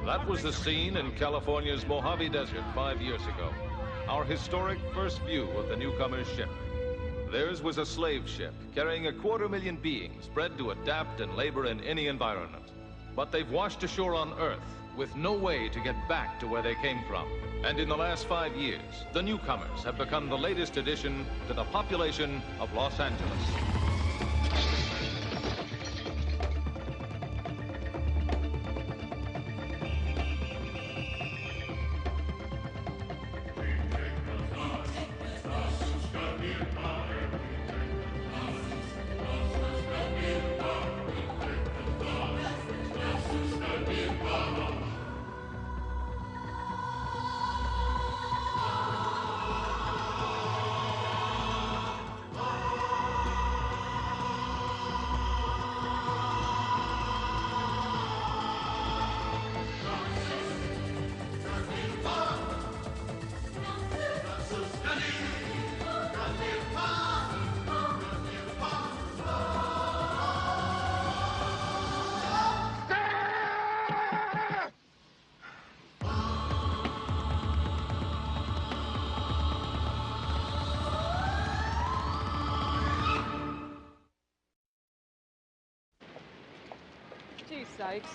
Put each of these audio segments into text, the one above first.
That was the scene in California's Mojave Desert 5 years ago. Our historic first view of the newcomer's ship. Theirs was a slave ship carrying 250,000 beings bred to adapt and labor in any environment. But they've washed ashore on Earth with no way to get back to where they came from. And in the last 5 years, the newcomers have become the latest addition to the population of Los Angeles. Gee, Sykes,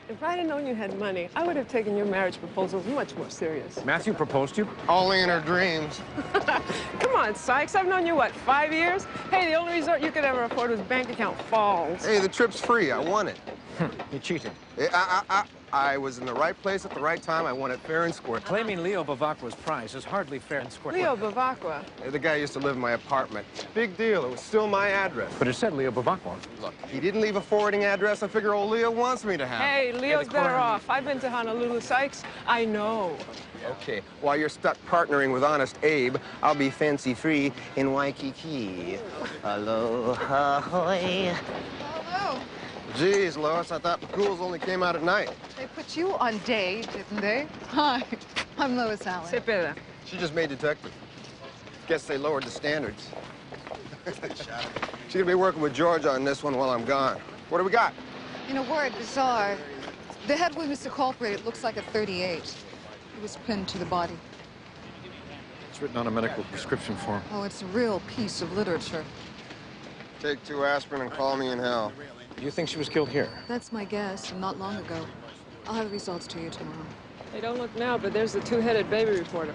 if I'd have known you had money, I would have taken your marriage proposal much more serious. Matthew proposed to you? Only in her dreams. Come on, Sykes. I've known you, what, 5 years? Hey, the only resort you could ever afford was Bank Account Falls. Hey, the trip's free. I won it. You cheated. I was in the right place at the right time. I won it fair and square. Claiming Leo Bavacqua's prize is hardly fair and square. Leo Bavacqua. Hey, the guy used to live in my apartment. Big deal. It was still my address. But it said Leo Bavacqua. Look, he didn't leave a forwarding address. I figure old Leo wants me to have it. Hey, Leo's better off. I've been to Honolulu, Sykes. I know. Okay, while you're stuck partnering with Honest Abe, I'll be fancy-free in Waikiki. Aloha, hoy. Hello. Geez, Lois, I thought Pacools only came out at night. They put you on day, didn't they? Hi, I'm Lois Allen. Se peda. She just made detective. Guess they lowered the standards. She's gonna be working with George on this one while I'm gone. What do we got? You know, word bizarre. The head wound, Mr. Culprit, it looks like a 38. It was pinned to the body. It's written on a medical prescription form. Oh, it's a real piece of literature. Take 2 aspirin and call me in hell. Do you think she was killed here? That's my guess, and not long ago. I'll have the results to you tomorrow. They don't look now, but there's the two-headed baby reporter.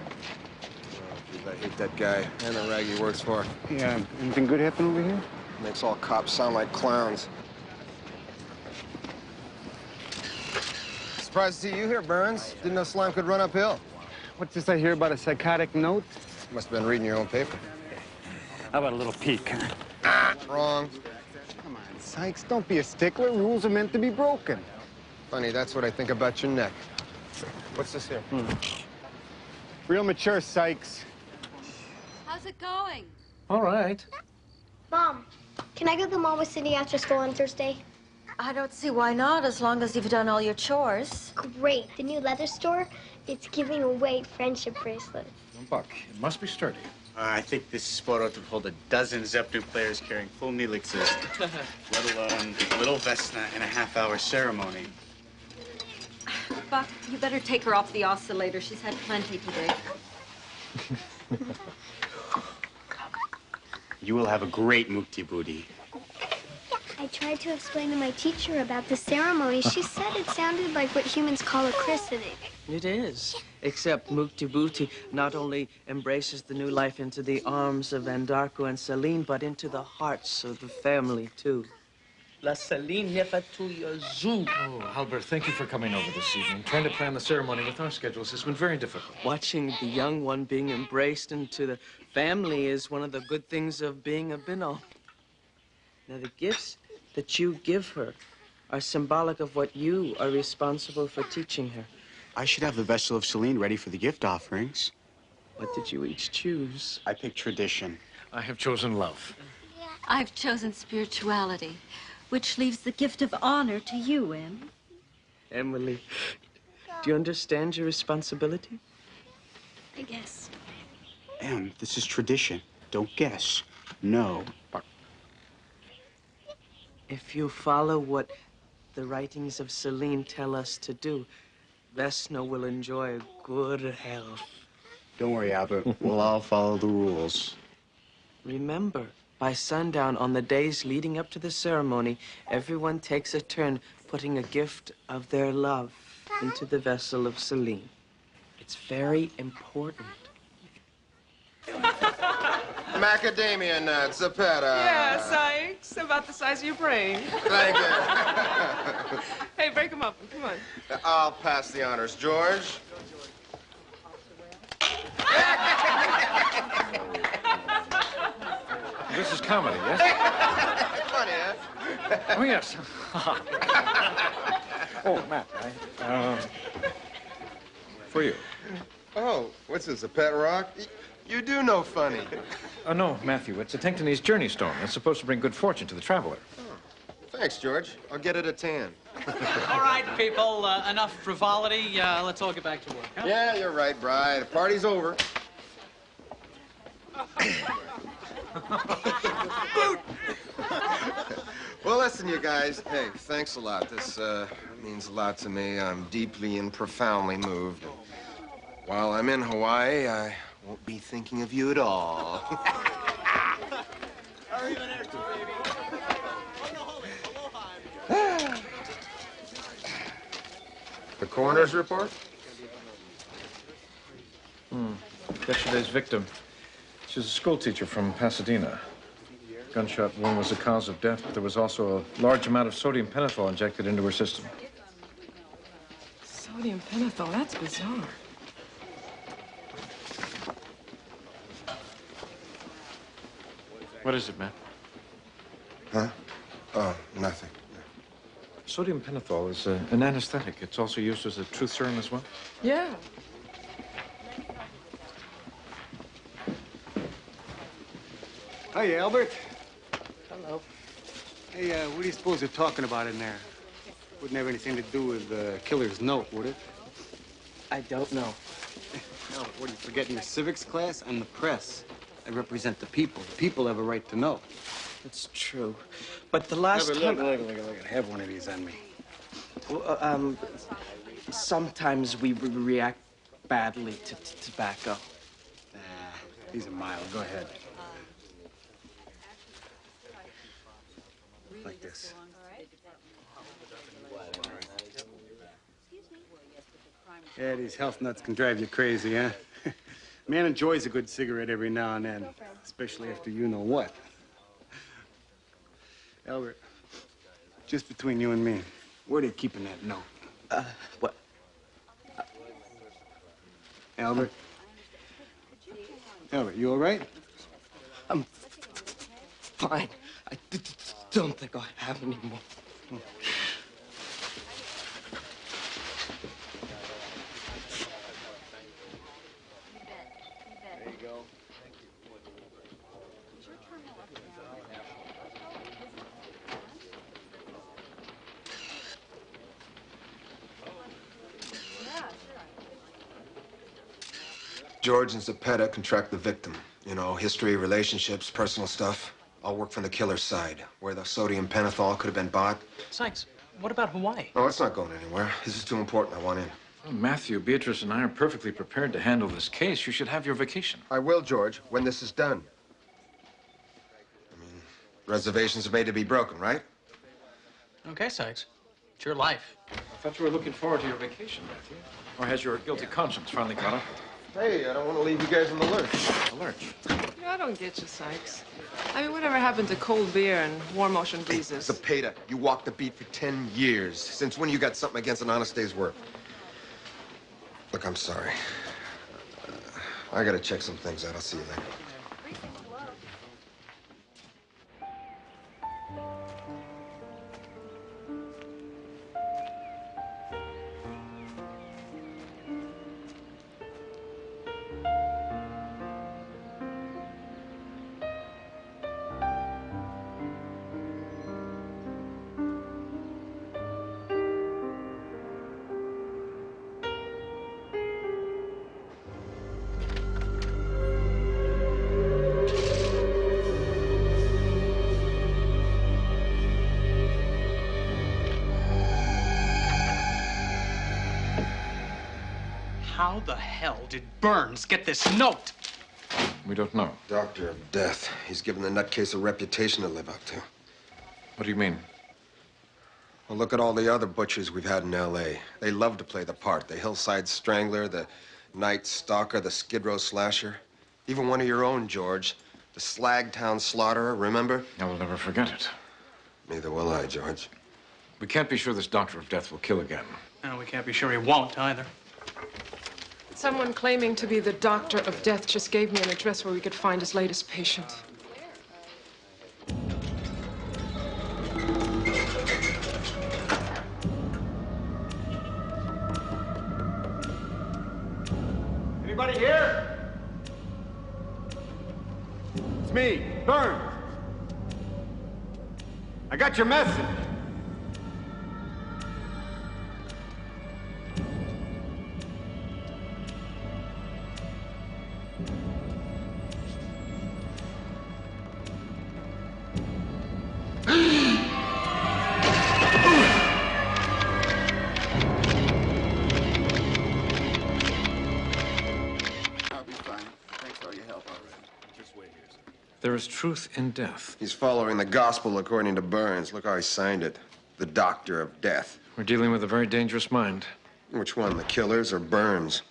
Geez, I hate that guy and the rag he works for. Yeah, anything good happen over here? Makes all cops sound like clowns. Surprised to see you here, Burns. Didn't know slime could run uphill. What's this I hear about a psychotic note? Must have been reading your own paper. How about a little peek? Wrong. Come on, Sykes, don't be a stickler. Rules are meant to be broken. Funny, that's what I think about your neck. What's this here? Real mature, Sykes. How's it going? All right. Mom, can I go to the mall with Cindy after school on Thursday? I don't see why not, as long as you've done all your chores. Great. The new leather store, it's giving away friendship bracelets. Buck, it must be sturdy. I think this photo would hold a dozen Zepter players carrying full Neelixes, let alone little Vesna in a half-hour ceremony. Buck, you better take her off the oscillator. She's had plenty today. You will have a great Mukti Booty. I tried to explain to my teacher about the ceremony. She said it sounded like what humans call a christening. It is, except Mukti Booty not only embraces the new life into the arms of Andarko and Celine, but into the hearts of the family, too. La Celine never to your zoo. Oh, Albert, thank you for coming over this evening. Trying to plan the ceremony with our schedules has been very difficult. Watching the young one being embraced into the family is one of the good things of being a Binal. Now, the gifts that you give her are symbolic of what you are responsible for teaching her. I should have the vessel of Celine ready for the gift offerings. What did you each choose? I picked tradition. I have chosen love. I've chosen spirituality, which leaves the gift of honor to you, Em. Emily, do you understand your responsibility? I guess. Em, this is tradition. Don't guess. No. If you follow what the writings of Celine tell us to do, Vesna will enjoy good health. Don't worry, Albert. We'll all follow the rules. Remember, by sundown on the days leading up to the ceremony, everyone takes a turn putting a gift of their love into the vessel of Celine. It's very important. Macadamia nuts, Zapata. Yeah, Sykes. About the size of your brain. Thank you. Hey, break them up. Come on. I'll pass the honors, George. This is comedy, yes? Funny, huh? Oh, yes. Oh, Matt, for you. Oh, what's this, a pet rock? You do know funny. Oh, no, Matthew, it's a Tinctonese journey stone. It's supposed to bring good fortune to the traveler. Oh, thanks, George. I'll get it a tan. All right, people, enough frivolity. Let's all get back to work, huh? Yeah, you're right, Bri. The party's over. Well, listen, you guys. Hey, thanks a lot. This means a lot to me. I'm deeply and profoundly moved. While I'm in Hawaii, I won't be thinking of you at all. The coroner's report? Yesterday's victim. She's a school teacher from Pasadena. Gunshot wound was the cause of death, but there was also a large amount of sodium pentothal injected into her system. Sodium pentothal, that's bizarre. What is it, Matt? Huh? Oh, nothing. Sodium pentothal is an anesthetic. It's also used as a truth serum as well. Yeah. Hi, Albert. Hello. Hey, what do you suppose they're talking about in there? Wouldn't have anything to do with the killer's note, would it? I don't know. Albert, what are you forgetting? Your civics class? I'm the press. I represent the people. The people have a right to know. It's true. But the last Albert, time... look. Have one of these on me. Well, sometimes we react badly to tobacco. Nah, these are mild. Go ahead. Like this. Yeah, these health nuts can drive you crazy, huh? Man enjoys a good cigarette every now and then, especially after you know what. Albert, just between you and me, where are they keeping that note? What? Albert? Albert, you all right? I'm fine. I don't think I have any more. There you go. George and Zapata can track the victim. You know, history, relationships, personal stuff. I'll work from the killer's side, where the sodium pentothal could have been bought. Sykes, what about Hawaii? Oh, it's not going anywhere. This is too important. I want in. Well, Matthew, Beatrice, and I are perfectly prepared to handle this case. You should have your vacation. I will, George, when this is done. I mean, reservations are made to be broken, right? Okay, Sykes. It's your life. I thought you were looking forward to your vacation, Matthew. Or has your guilty conscience finally caught up? Hey, I don't want to leave you guys in the lurch. A lurch. Yeah, I don't get you, Sykes. I mean, whatever happened to cold beer and warm ocean breezes? Zapata, you walked the beat for 10 years. Since when you got something against an honest day's work? Look, I'm sorry. I gotta check some things out. I'll see you later. How the hell did Burns get this note? We don't know. Doctor of Death. He's given the nutcase a reputation to live up to. What do you mean? Well, look at all the other butchers we've had in L.A. They love to play the part. The hillside strangler, the night stalker, the Skid Row slasher. Even one of your own, George. The Slagtown slaughterer, remember? I will never forget it. Neither will I, George. We can't be sure this Doctor of Death will kill again. No, we can't be sure he won't either. Someone claiming to be the Doctor of Death just gave me an address where we could find his latest patient. Anybody here? It's me, Burns. I got your message. There is truth in death. He's following the gospel according to Burns. Look how he signed it. The Doctor of Death. We're dealing with a very dangerous mind. Which one, the killers or Burns?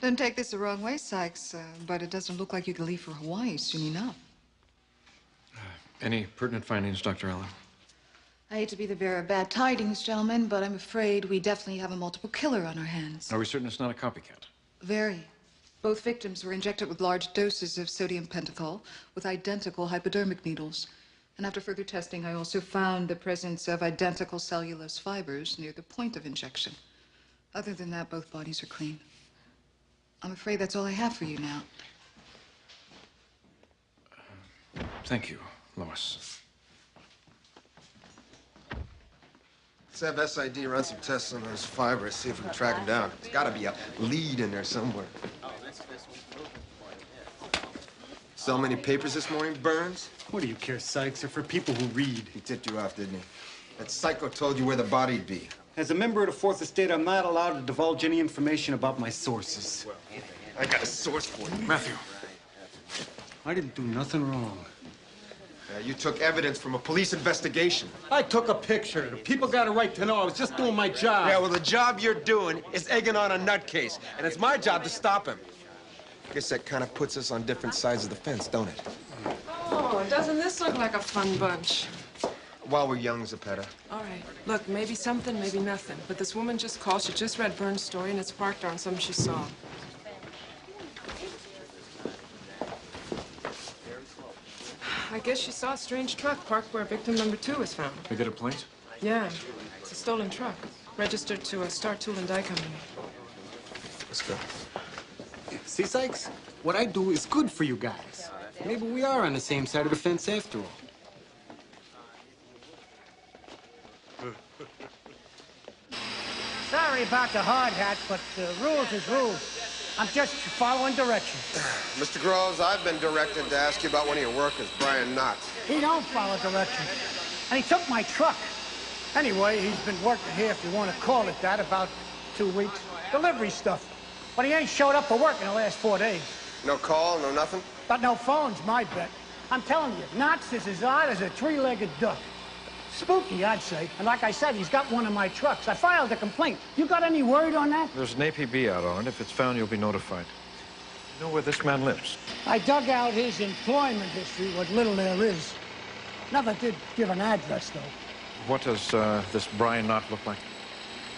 Don't take this the wrong way, Sykes, but it doesn't look like you can leave for Hawaii soon enough. Any pertinent findings, Dr. Allen? I hate to be the bearer of bad tidings, gentlemen, but I'm afraid we definitely have a multiple killer on our hands. Are we certain it's not a copycat? Very. Both victims were injected with large doses of sodium pentothal with identical hypodermic needles. And after further testing, I also found the presence of identical cellulose fibers near the point of injection. Other than that, both bodies are clean. I'm afraid that's all I have for you now. Thank you, Lois. Let's have SID run some tests on those fibers, see if we can track them down. There's got to be a lead in there somewhere. So many papers this morning, Burns? What do you care, Sykes? They're for people who read. He tipped you off, didn't he? That psycho told you where the body'd be. As a member of the Fourth Estate, I'm not allowed to divulge any information about my sources. I got a source for you. Matthew. I didn't do nothing wrong. You took evidence from a police investigation. I took a picture. The people got a right to know I was just doing my job. Yeah, well, the job you're doing is egging on a nutcase, and it's my job to stop him. Guess that kind of puts us on different sides of the fence, don't it? Oh, doesn't this look like a fun bunch? While we're young, Zepeda. All right. Look, maybe something, maybe nothing. But this woman just called. She just read Burns' story, and it sparked her on something she saw. I guess she saw a strange truck parked where victim number 2 was found. We get a plate? Yeah. It's a stolen truck. Registered to a Star Tool and Die Company. Let's go. See, Sykes? What I do is good for you guys. Maybe we are on the same side of the fence after all. Sorry about the hard hat, but rules is rules. I'm just following directions. Mr. Groves, I've been directed to ask you about one of your workers, Brian Knott. He don't follow directions. And he took my truck. Anyway, he's been working here, if you want to call it that, about 2 weeks. Delivery stuff. But he ain't showed up for work in the last 4 days. No call, no nothing? But no phones, my bet. I'm telling you, Knott's is as odd as a 3-legged duck. Spooky, I'd say. And like I said, he's got one of my trucks. I filed a complaint. You got any word on that? There's an APB out on it. If it's found, you'll be notified. You know where this man lives? I dug out his employment history, what little there is. Never did give an address, though. What does this Brian Knott look like?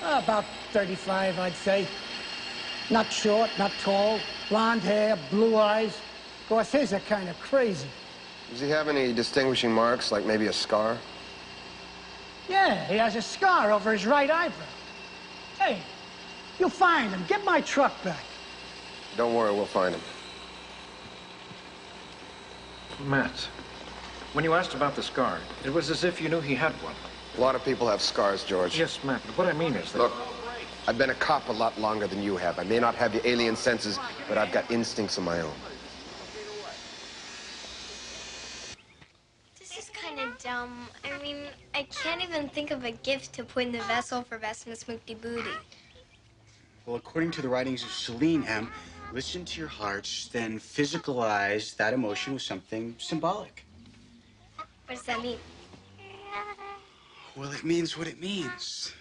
About 35, I'd say. Not short, not tall. Blonde hair, blue eyes. Of course, his are kind of crazy. Does he have any distinguishing marks, like maybe a scar? Yeah, he has a scar over his right eyebrow. Hey, you find him. Get my truck back. Don't worry, we'll find him. Matt, when you asked about the scar, it was as if you knew he had one. A lot of people have scars, George. Yes, Matt, but what I mean is that... Look, I've been a cop a lot longer than you have. I may not have the alien senses, but I've got instincts of my own. This is kind of dumb. I mean, I can't even think of a gift to put in the vessel for Vesma Smookty Booty. Well, according to the writings of Celine, Em, listen to your hearts, then physicalize that emotion with something symbolic. What does that mean? Well, it means what it means.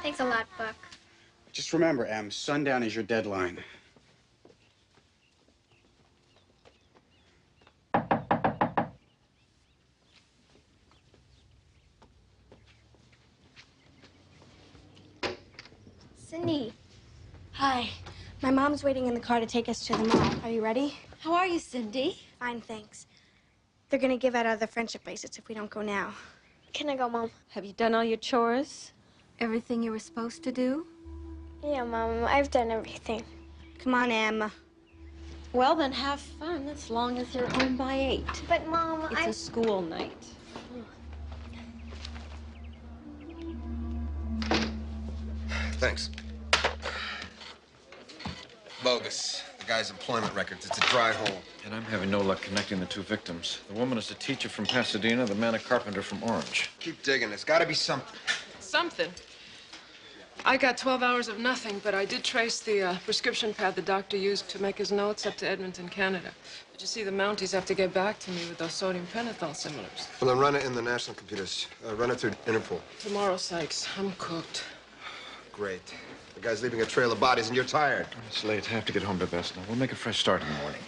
Thanks a lot, Buck. Just remember, Em, sundown is your deadline. Cindy. Hi. My mom's waiting in the car to take us to the mall. Are you ready? How are you, Cindy? Fine, thanks. They're gonna give out other friendship bracelets if we don't go now. Can I go, Mom? Have you done all your chores? Everything you were supposed to do? Yeah, Mom. I've done everything. Come on, Emma. Well, then have fun as long as you're home by 8. But, Mom, It's a school night. Thanks. Bogus. The guy's employment records. It's a dry hole. And I'm having no luck connecting the two victims. The woman is a teacher from Pasadena, the man a carpenter from Orange. Keep digging. There's got to be something. Something. I got 12 hours of nothing, but I did trace the prescription pad the doctor used to make his notes up to Edmonton, Canada. But you see, the Mounties have to get back to me with those sodium pentothal similars. Well, then run it in the national computers. Run it through Interpol. Tomorrow, Sykes. I'm cooked. Great. The guy's leaving a trail of bodies, and you're tired. It's late. I have to get home to Vesna. We'll make a fresh start in the morning.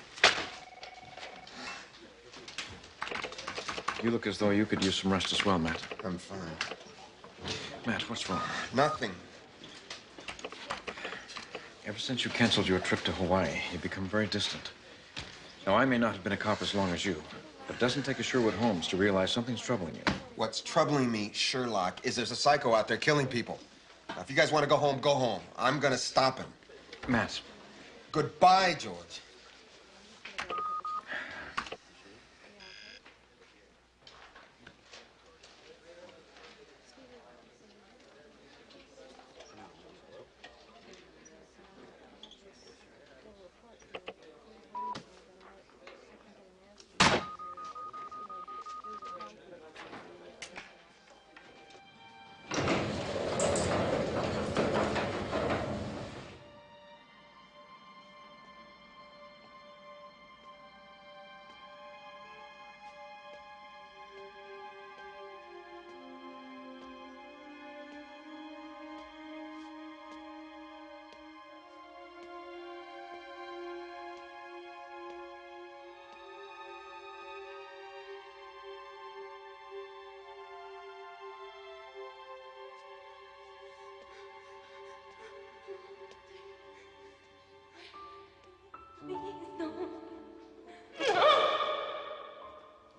You look as though you could use some rest as well, Matt. I'm fine. Matt, what's wrong? Nothing. Ever since you canceled your trip to Hawaii, you've become very distant. Now, I may not have been a cop as long as you, but it doesn't take a Sherwood Holmes to realize something's troubling you. What's troubling me, Sherlock, is there's a psycho out there killing people. Now, if you guys want to go home, go home. I'm gonna stop him. Matt. Goodbye, George.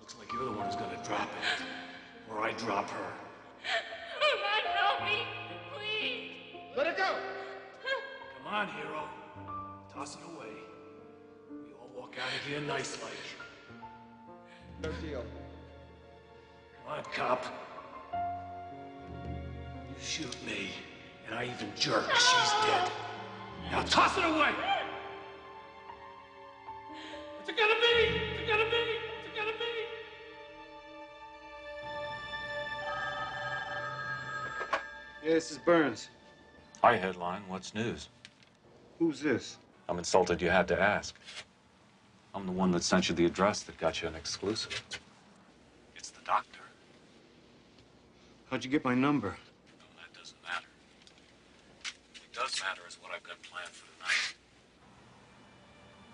Looks like you're the one who's gonna drop it. Or I drop her. Not me, please. Let it go! Come on, hero. Toss it away. We all walk out of here nice like. No deal. Come on, cop. You shoot me, and I even jerk. She's dead. Now toss it away! What's it gonna be? What's it gonna be? What's it gonna be? Yeah, this is Burns. Hi, Headline. What's news? Who's this? I'm insulted you had to ask. I'm the one that sent you the address that got you an exclusive. It's the doctor. How'd you get my number? No, that doesn't matter. What does matter is what I've got planned for tonight.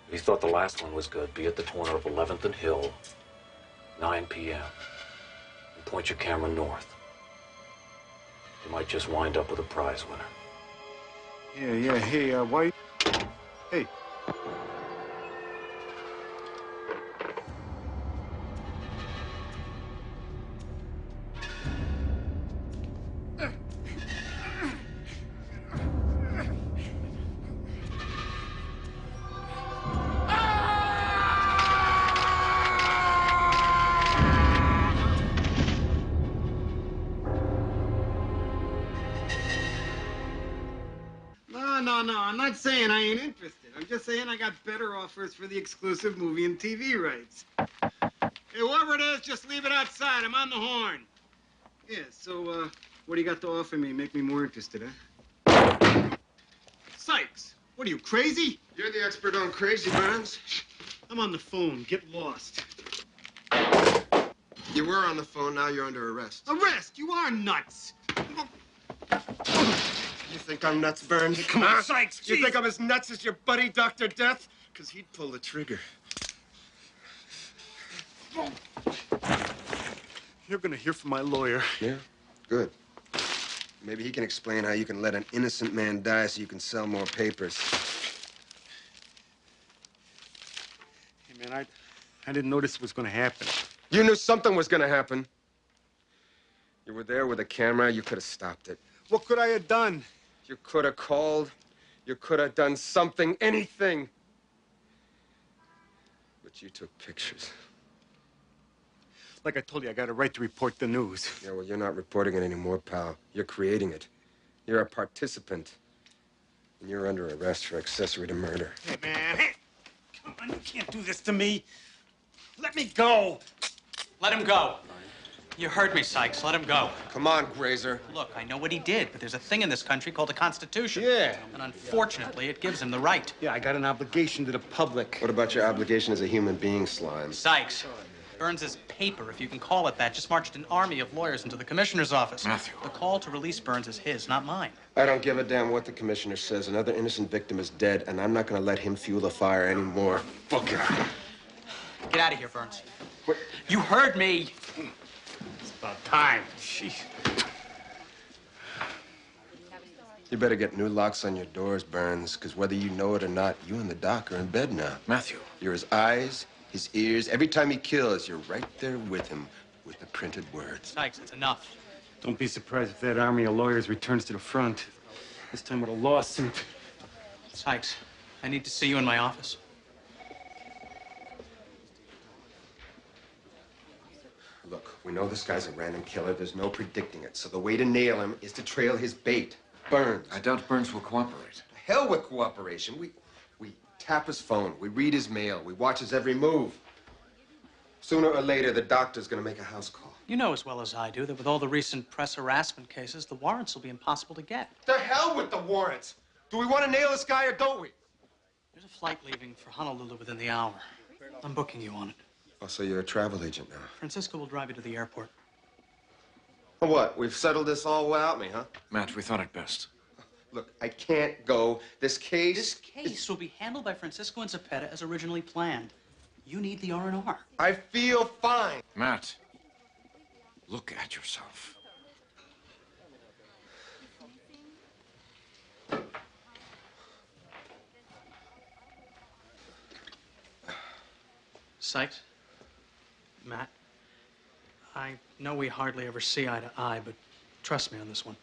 If you thought the last one was good, be at the corner of 11th and Hill, 9 p.m. And point your camera north. You might just wind up with a prize winner. Yeah. Hey, why? Hey. No, I'm not saying I ain't interested. I'm just saying I got better offers for the exclusive movie and TV rights. Hey, whoever it is, just leave it outside. I'm on the horn. Yeah, so, what do you got to offer me? Make me more interested, huh? Sykes! What are you, crazy? You're the expert on crazy, Burns. I'm on the phone. Get lost. You were on the phone, now you're under arrest. Arrest? You are nuts! You think I'm nuts, Burns? Come on, Sykes, You jeez. think I'm as nuts as your buddy, Dr. Death? Because he'd pull the trigger. You're gonna hear from my lawyer. Yeah? Good. Maybe he can explain how you can let an innocent man die so you can sell more papers. Hey, man, I didn't know this was gonna happen. You knew something was gonna happen. You were there with a camera. You could have stopped it. What could I have done? You could have called. You could have done something, anything. But you took pictures. Like I told you, I got a right to report the news. Yeah, well, you're not reporting it anymore, pal. You're creating it. You're a participant. And you're under arrest for accessory to murder. Hey, man, hey! Come on, you can't do this to me. Let me go. Let him go. You heard me, Sykes. Let him go. Come on, Grazer. Look, I know what he did, but there's a thing in this country called the Constitution. Yeah. And unfortunately, it gives him the right. Yeah, I got an obligation to the public. What about your obligation as a human being, Slime? Sykes, Burns' paper, if you can call it that, just marched an army of lawyers into the commissioner's office. Matthew. The call to release Burns is his, not mine. I don't give a damn what the commissioner says. Another innocent victim is dead, and I'm not going to let him fuel the fire anymore. Fuck it. Get out of here, Burns. What? You heard me. It's about time. Jeez. You better get new locks on your doors, Burns, because whether you know it or not, you and the doc are in bed now. Matthew. You're his eyes, his ears. Every time he kills, you're right there with him with the printed words. Sykes, it's enough. Don't be surprised if that army of lawyers returns to the front. This time with a lawsuit. Sykes, I need to see you in my office. Look, we know this guy's a random killer. There's no predicting it. So the way to nail him is to trail his bait. Burns. I doubt Burns will cooperate. Hell with cooperation. We tap his phone. We read his mail. We watch his every move. Sooner or later, the doctor's gonna make a house call. You know as well as I do that with all the recent press harassment cases, the warrants will be impossible to get. The hell with the warrants. Do we want to nail this guy or don't we? There's a flight leaving for Honolulu within the hour. I'm booking you on it. Oh, so you're a travel agent now. Francisco will drive you to the airport. What? We've settled this all without me, huh? Matt, we thought it best. Look, I can't go. This case... This case will be handled by Francisco and Zepeda as originally planned. You need the R&R. I feel fine. Matt, look at yourself. Sykes? Matt? I know we hardly ever see eye to eye, but trust me on this one.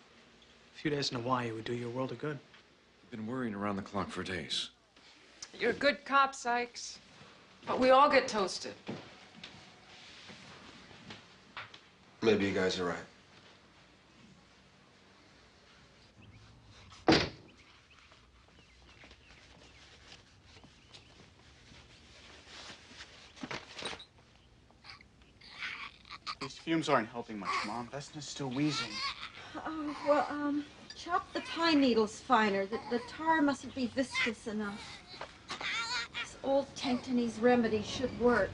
A few days in Hawaii would do you a world of good. I've been worrying around the clock for days. You're a good cop, Sykes. But we all get toasted. Maybe you guys are right. These fumes aren't helping much, Mom. Vesna's still wheezing. Oh, well, chop the pine needles finer. The tar mustn't be viscous enough. This old Tanktonese remedy should work.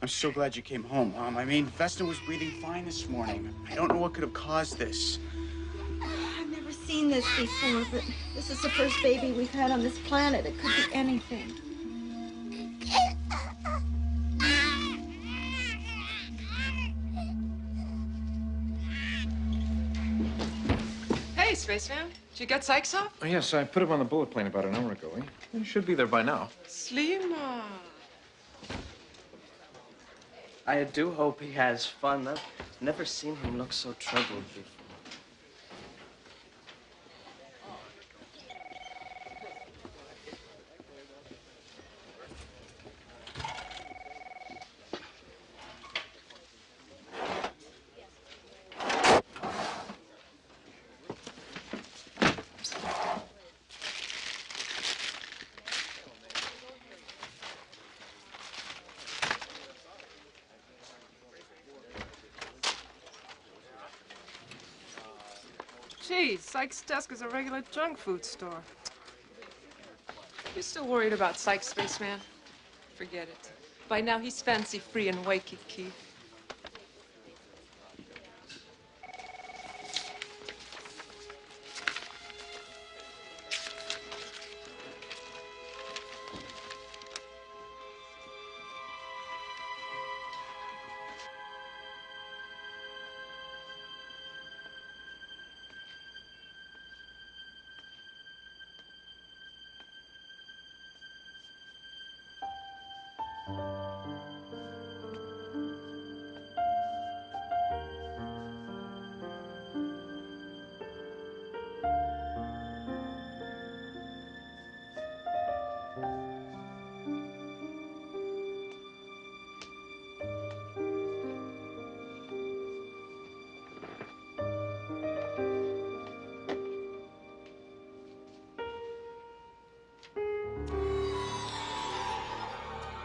I'm so glad you came home, Mom. I mean, Vesna was breathing fine this morning. I don't know what could have caused this. I've never seen this before, but this is the first baby we've had on this planet. It could be anything. Hey, Spaceman. Did you get Sykes off? Oh, yes, I put him on the bullet plane about an hour ago. He should be there by now. Slima. I do hope he has fun. I've never seen him look so troubled before. Geez, Sykes' desk is a regular junk food store. You still worried about Sykes, spaceman? Forget it. By now, he's fancy-free in Waikiki.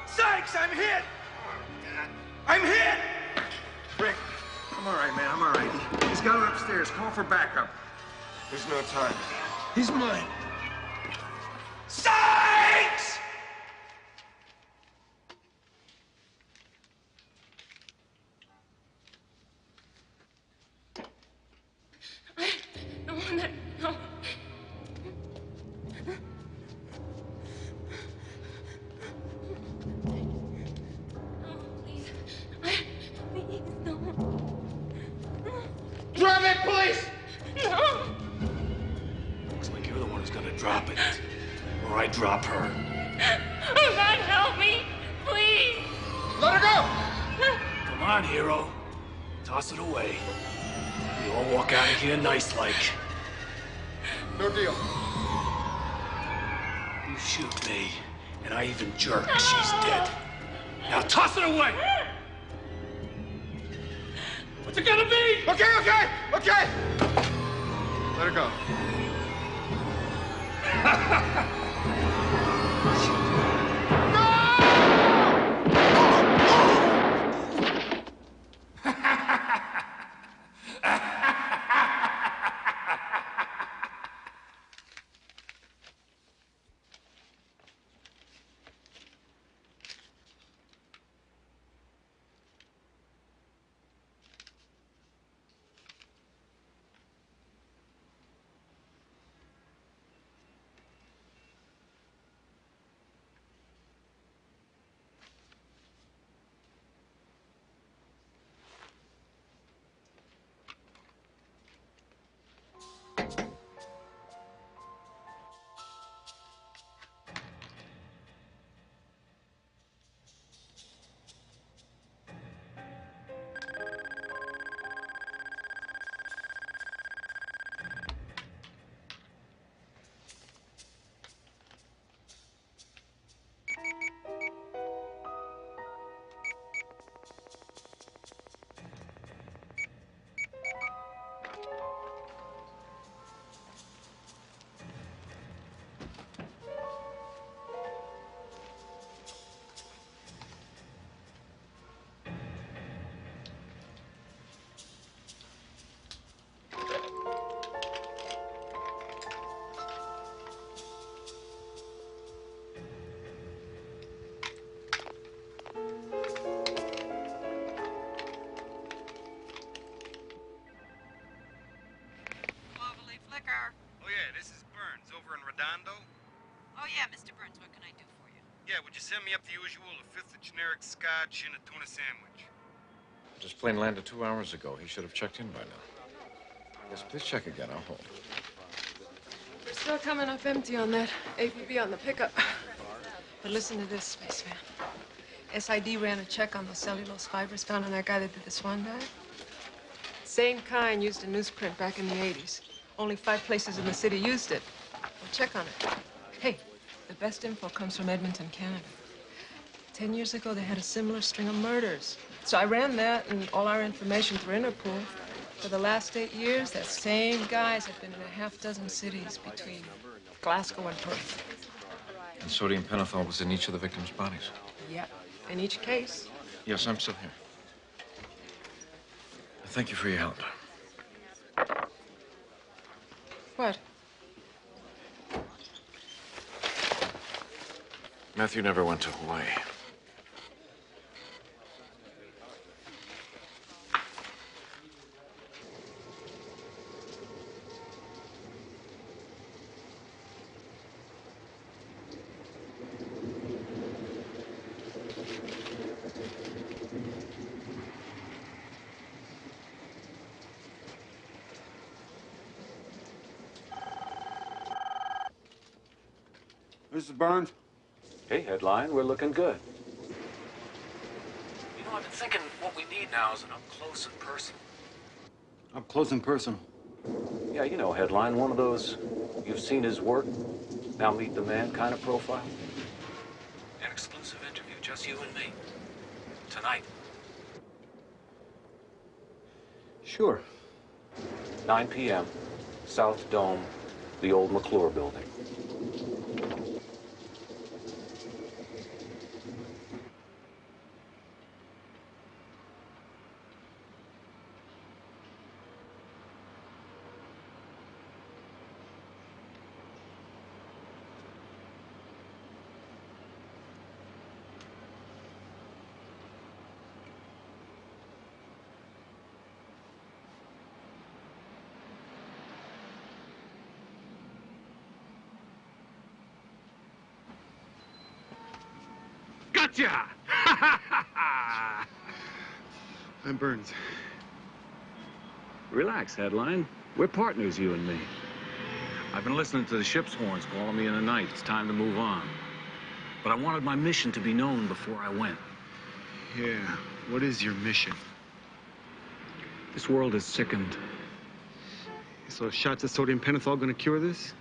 Sykes, I'm hit! I'm hit! Rick, I'm all right, man. I'm all right. He's got her upstairs. Call for backup. There's no time. He's mine. Sykes! No one that... No. Drop it, police! No! Looks like you're the one who's gonna drop it. Or I drop her. Oh, God, help me! Please! Let her go! Come on, hero. Toss it away. We all walk out of here nice-like. No deal. You shoot me, and I even jerk, she's dead. Now toss it away! What's it gonna be? Okay! Let her go. Oh, yeah, this is Burns over in Redondo. Oh, yeah, Mr. Burns, what can I do for you? Yeah, would you send me up the usual, a fifth of generic scotch and a tuna sandwich? This plane landed 2 hours ago. He should have checked in by now. Yes, please check again. I'll hold. We're still coming up empty on that APB on the pickup. But listen to this, spaceman. SID ran a check on those cellulose fibers found on that guy that did the swan dive. Same kind used in newsprint back in the 80s. Only 5 places in the city used it. We'll check on it. Hey, the best info comes from Edmonton, Canada. 10 years ago, they had a similar string of murders. So I ran that and all our information through Interpol. For the last 8 years, that same guys have been in a half-dozen cities between Glasgow and Perth. And sodium pentothal was in each of the victims' bodies. Yep, in each case. Yes, I'm still here. Thank you for your help. What? Matthew never went to Hawaii. Mrs. Burns? Hey, headline, we're looking good. You know, I've been thinking what we need now is an up-close and personal. Up close and personal. Yeah, you know, headline, one of those you've seen his work, now meet the man kind of profile. An exclusive interview, just you and me. Tonight. Sure. 9 p.m., South Dome, the old McClure building. Gotcha! I'm Burns. Relax, headline. We're partners, you and me. I've been listening to the ship's horns calling me in the night. It's time to move on. But I wanted my mission to be known before I went. Yeah, what is your mission? This world is sickened. So shots of sodium pentothal gonna cure this?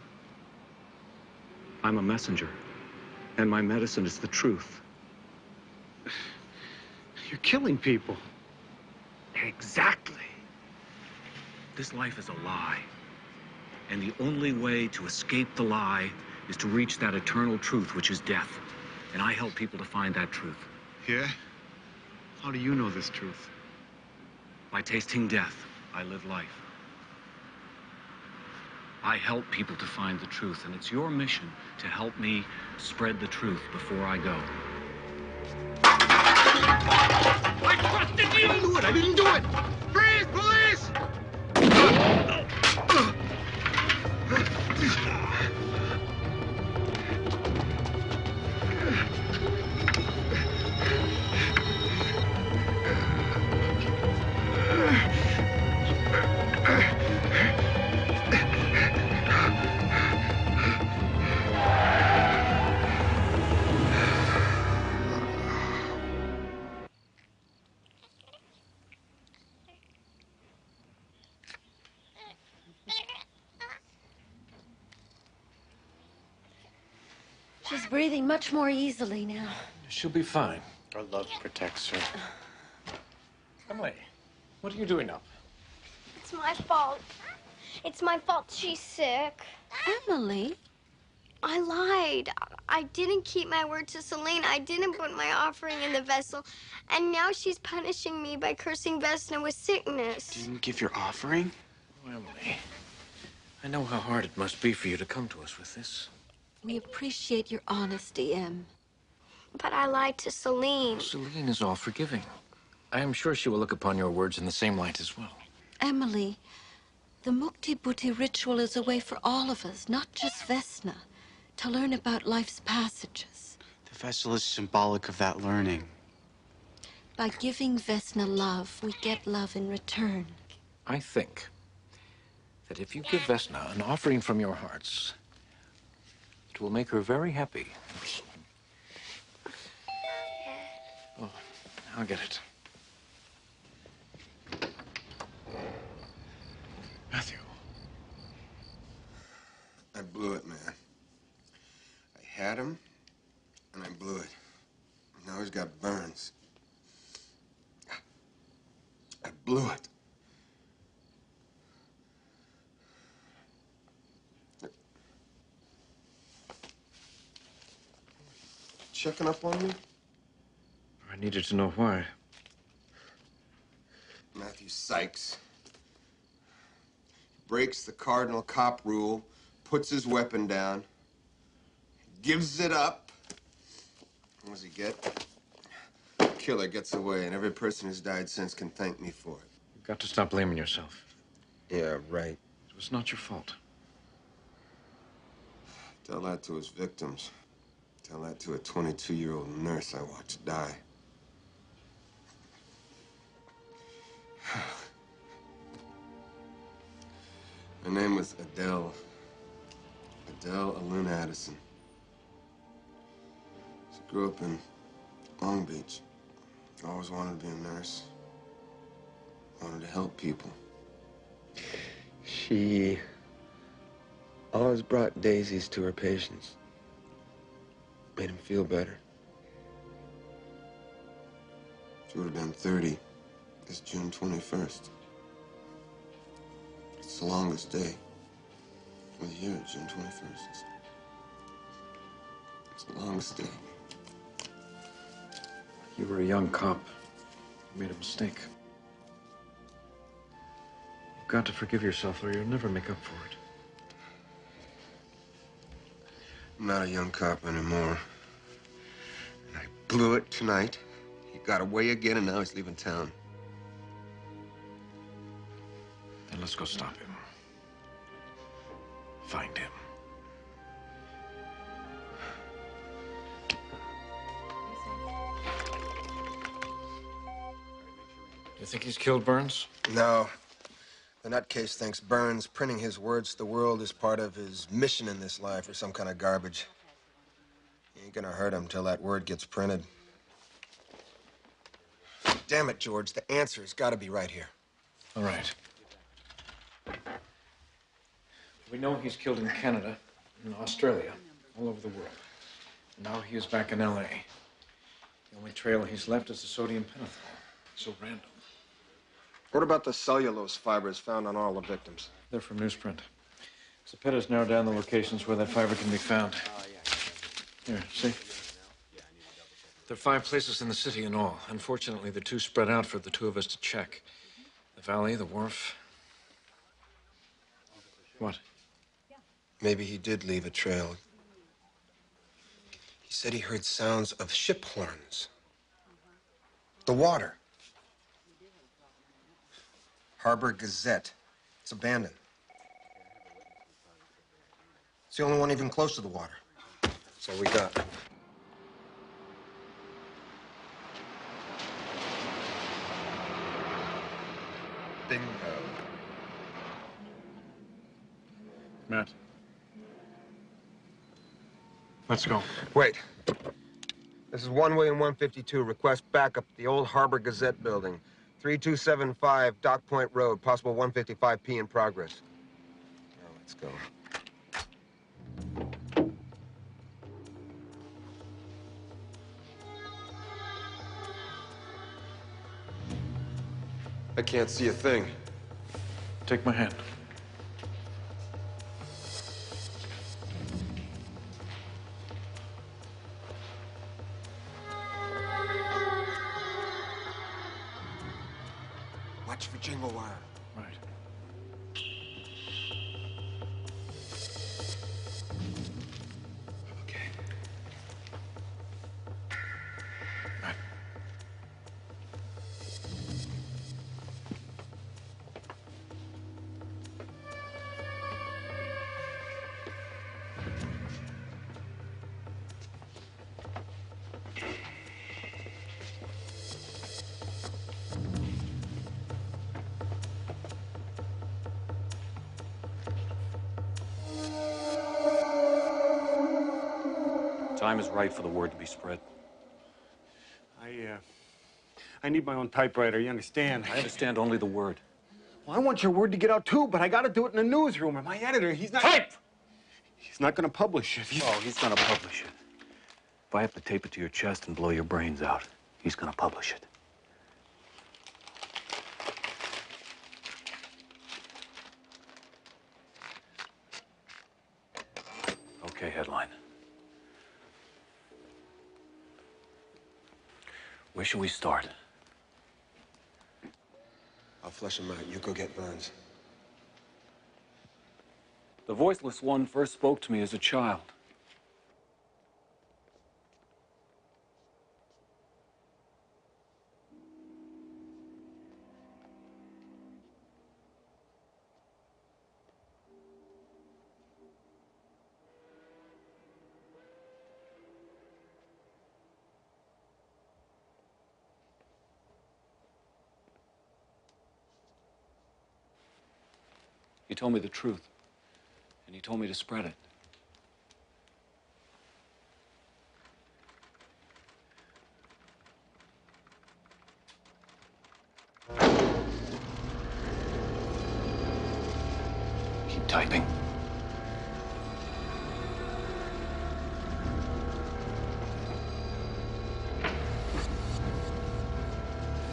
I'm a messenger. And my medicine is the truth. You're killing people. Exactly. This life is a lie. And the only way to escape the lie is to reach that eternal truth, which is death. And I help people to find that truth. Yeah? How do you know this truth? By tasting death, I live life. I help people to find the truth, and it's your mission to help me spread the truth before I go. I trusted you! I didn't do it! I didn't do it! Freeze, police! She's breathing much more easily now. She'll be fine. Our love protects her. Emily, what are you doing up? It's my fault. It's my fault she's sick. Emily? I lied. I didn't keep my word to Celine. I didn't put my offering in the vessel. And now she's punishing me by cursing Vesna with sickness. Didn't give your offering? Oh, Emily, I know how hard it must be for you to come to us with this. We appreciate your honesty, Em. But I lied to Celine. Celine is all forgiving. I am sure she will look upon your words in the same light as well. Emily, the Mukti Bhuti ritual is a way for all of us, not just Vesna, to learn about life's passages. The vessel is symbolic of that learning. By giving Vesna love, we get love in return. I think that if you give Vesna an offering from your hearts, it will make her very happy. Oh, I'll get it. Matthew. I blew it, man. I had him, and I blew it. Now he's got burns. I blew it. Checking up on me? I needed to know why. Matthew Sykes. breaks the cardinal cop rule, puts his weapon down, gives it up. What does he get? The killer gets away, and every person who's died since can thank me for it. You've got to stop blaming yourself. Yeah, right. It was not your fault. Tell that to his victims. Tell that to a 22-year-old nurse I watched die. Her name was Adele. Adele Aluna Addison. She grew up in Long Beach. Always wanted to be a nurse. Wanted to help people. She always brought daisies to her patients. Made him feel better. She would have been 30 this June 21st. It's the longest day of the year, June 21st. It's the longest day. You were a young cop. You made a mistake. You've got to forgive yourself or you'll never make up for it. I'm not a young cop anymore. And I blew it tonight. He got away again, and now he's leaving town. Then let's go stop him. Find him. You think he's killed Burns? No. The nutcase thinks Burns printing his words to the world is part of his mission in this life or some kind of garbage. He ain't gonna hurt him till that word gets printed. Damn it, George, the answer's gotta be right here. All right. We know he's killed in Canada, in Australia, all over the world. Now he is back in L.A. The only trail he's left is the sodium pentothal. So random. What about the cellulose fibers found on all the victims? They're from newsprint. Zepetta's narrowed down the locations where that fiber can be found. Here, see? There are 5 places in the city in all. Unfortunately, they're too spread out for the two of us to check. The valley, the wharf. What? Maybe he did leave a trail. He said he heard sounds of ship horns. The water. Harbor Gazette. It's abandoned. It's the only one even close to the water. That's all we got. Bingo. Matt. Let's go. Wait. This is 1 William 152. Request backup at the old Harbor Gazette building. 3275 Dock Point Road. Possible 1:55 in progress. Now let's go. I can't see a thing. Take my hand. Watch for jingle wire. Right. Okay. Matt. Time is right for the word to be spread. I need my own typewriter, you understand? I understand only the word. Well, I want your word to get out, too, but I gotta do it in the newsroom, and my editor, he's not... Type! He's not gonna publish it. Oh, he's gonna publish it. If I have to tape it to your chest and blow your brains out, he's gonna publish it. Okay, headline. Where should we start? I'll flush him out. You go get Burns. The voiceless one first spoke to me as a child. He told me the truth, and he told me to spread it. Keep typing.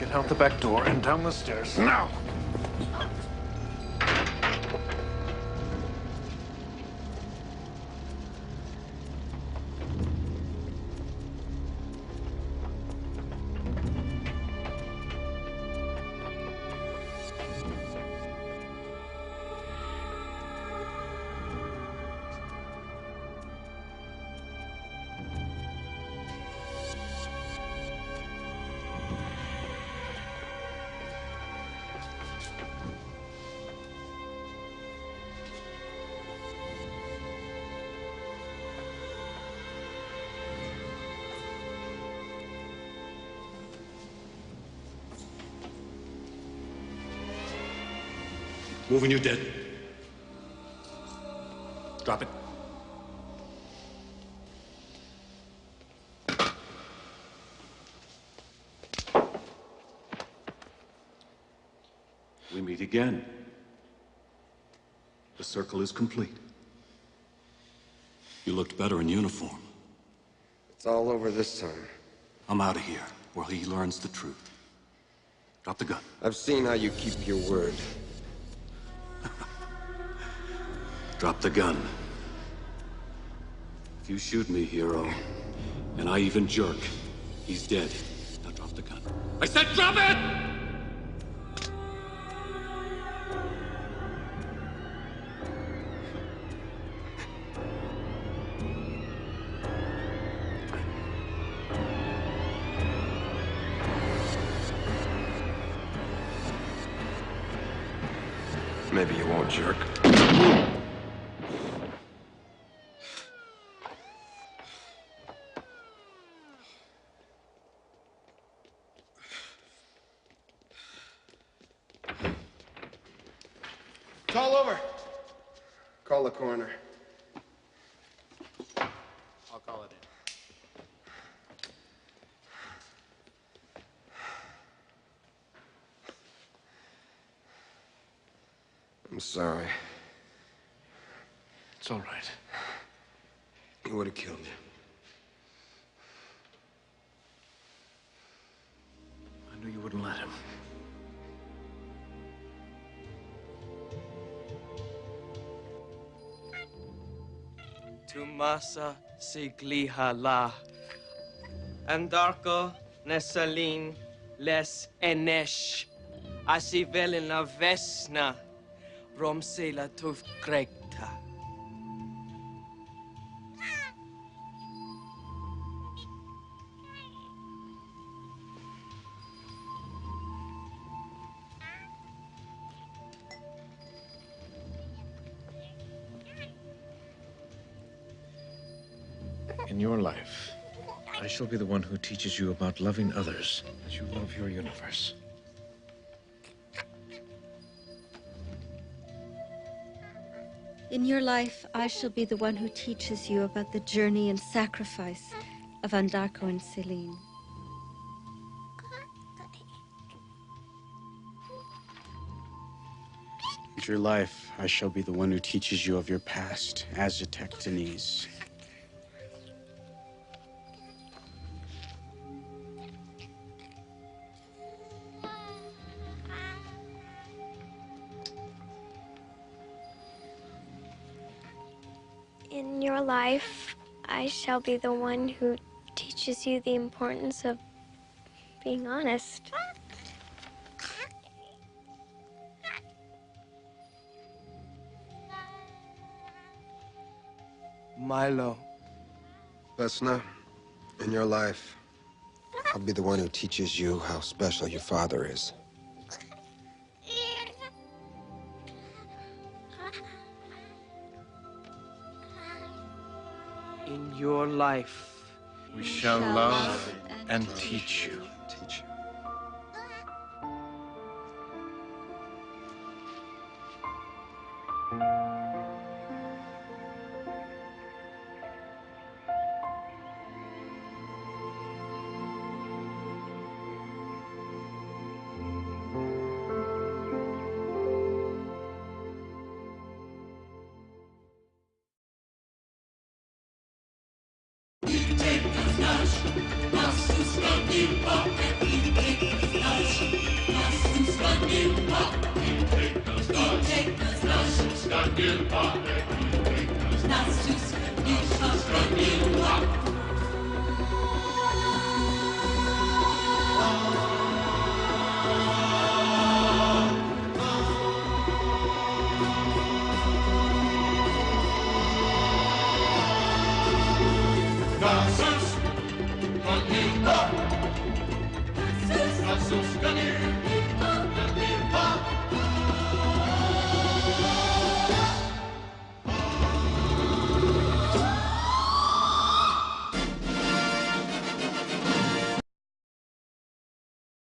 Get out the back door and down the stairs now! Move when you're dead. Drop it. We meet again. The circle is complete. You looked better in uniform. It's all over this time. I'm out of here, where he learns the truth. Drop the gun. I've seen how you keep your word. Drop the gun. If you shoot me, hero, and I even jerk, he's dead. Now drop the gun. I said drop it! Maybe you won't jerk. It's all over. Call the coroner. I'll call it in. I'm sorry. It's all right. He would have killed you. I knew you wouldn't let him. Tumasa sigliha la. Andarko nesalin les enesh. Asivelina vesna. Bromsela tuf krekta. In your life, I shall be the one who teaches you about loving others as you love your universe. In your life, I shall be the one who teaches you about the journey and sacrifice of Andarko and Celine. In your life, I shall be the one who teaches you of your past, Aztec Denise. In your life, I shall be the one who teaches you the importance of being honest. Milo. Vesna, in your life, I'll be the one who teaches you how special your father is. In your life, we shall love and teach you. Nonsense!